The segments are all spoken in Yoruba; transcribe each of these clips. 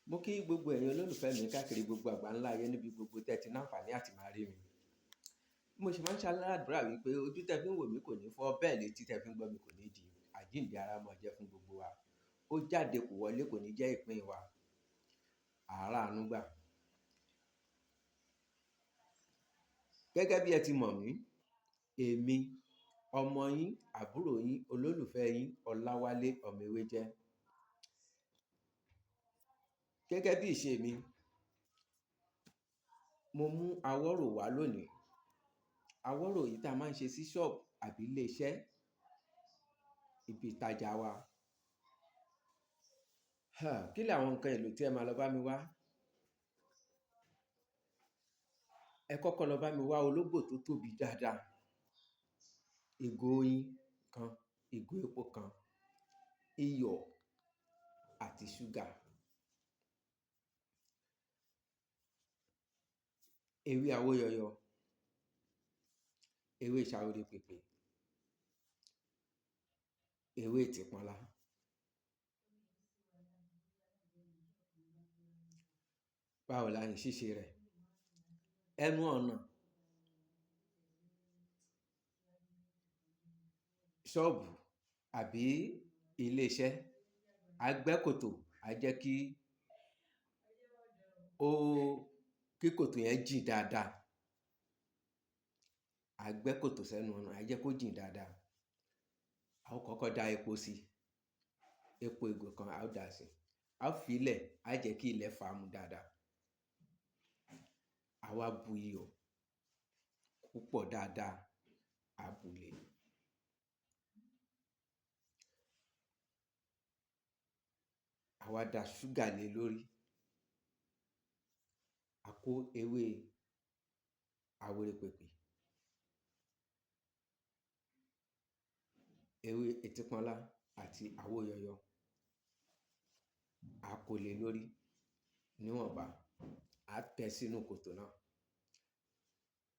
Mo kí gbogbo ẹ̀yin olólùfẹ́ mi káàkiri gbogbo àgbáńlá ayé níbi gbogbo tẹ́ ti ní àǹfààní àti máa rí mi. Bí mo ṣe máa ń ṣàládùrà wípé ojú tẹ́ fi ń wò mí kò ní fọ́, bẹ́ẹ̀ létí tẹ́ fi ń gbọ́ mi kò ní di. Àjíǹde ara máa jẹ́ fún gbogbo wa. Ó jáde kò wọlé kò ní jẹ́ ìpín wa. Àárá àánú gbà. Gẹ́gẹ́ bí ẹ ti mọ̀ mí, èmi, ọmọ yín, àbúrò yín, olólùfẹ́ yín, Ọláwálé Ọmọewéjẹ́. Gẹ́gẹ́ bí ìṣe mi, mo mú awọ́rò wá lónìí. Awọ́rò yìí tá a máa ń ṣe sí ṣọ́ọ̀bù àbí ilé iṣẹ́, ibi ìtajà wa. Kí ni àwọn nǹkan èlò tí ẹ máa lọ bá mi wá? Ẹ kọ́kọ́ lọ bá mi wá ológbò tó tóbi dáadáa, ìgò oyin kan, ìgò epo kan, iyọ̀ àti ṣúgà. Ewé awóyọyọ, ewé ṣàwòrèpèpè, ewé ìtìpọ́nlá. Báwo la ní ṣíṣe rẹ̀? Ẹnu ọ̀nà ṣọ́ọ̀bù àbí ilé iṣẹ́, a gbẹ́ kòtò, a jẹ́ kí kòtò yẹn jìn dáadáa. A gbẹ́ kòtò sẹ́nu ọ̀nà, a jẹ́ kó jìn dáadáa. A ó kọ́kọ́ da epo sí, epo ìgò kan a ó dà sí. A ó fi ilẹ̀, a jẹ́ kí ilẹ̀ fà mú dáadáa. A wá bu iyọ̀ púpọ̀ dáadáa, a bù lé. A wá da ṣúgà lé lórí. A kó ewé awórèpèpè, ewé ìtìpọ́nlá àti awóyọyọ. A kó lé lórí níwọ̀nba. A tẹ̀ sínú kòtò náà.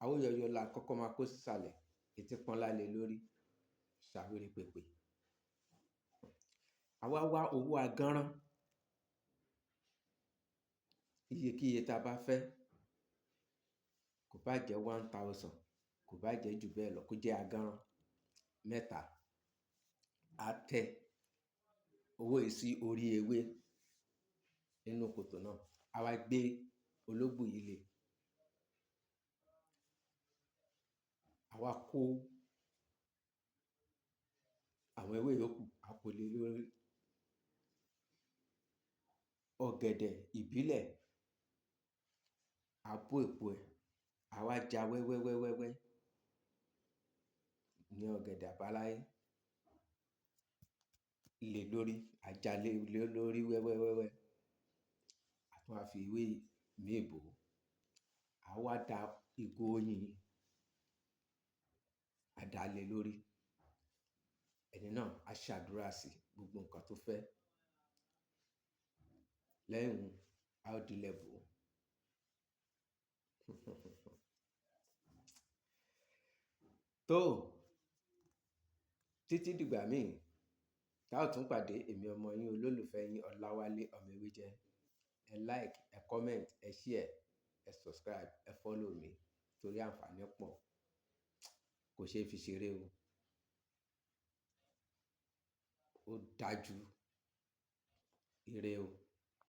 Awóyọyọ la kọ́kọ́ máa kó sísàlẹ̀, ìtìpọ́nlá lé lórí, ṣàwórèpèpè. A wá wá owó agánrán. Iye kí iye tá a bá fẹ́. Kò bá jẹ́ 1000, kò bá jẹ́ jù bẹ́ẹ̀ lọ, kó jẹ́ agánrán mẹ́ta. A tẹ owó yìí sí orí ewé nínú kòtò náà. A wá gbé ológbò yìí lé. A wá kó àwọn ewé yòókù, a kó lé lórí. Ọ̀gẹ̀dẹ̀ ìbílẹ̀, a bó èpo ẹ̀, a wá ja wẹ́wẹ́wẹ́wẹ́wẹ́ ní ọ̀gẹ̀dẹ̀ àbáláyé lé lórí. A ja lé lórí wẹ́wẹ́wẹ́wẹ́. A tún wá fi ewé míì bò. A wá da ìgò oyin, a dà lé lórí. Ẹni náà a ṣàdúrà sí gbogbo nǹkan tó fẹ́. Lẹ́yìn a ó dilẹ̀ bò. Tó, títí dìgbà míì, tá ò tún pàdé èmi ọmọ yín, olólùfẹ́ yín, Ọláwálé Ọmọewéjẹ́. Ẹ like, ẹ comment, ẹ share, ẹ subscribe, ẹ follow mi torí àǹfààní pọ̀. Kò ṣe é fi ṣeré o. Ó dájú. Ire o.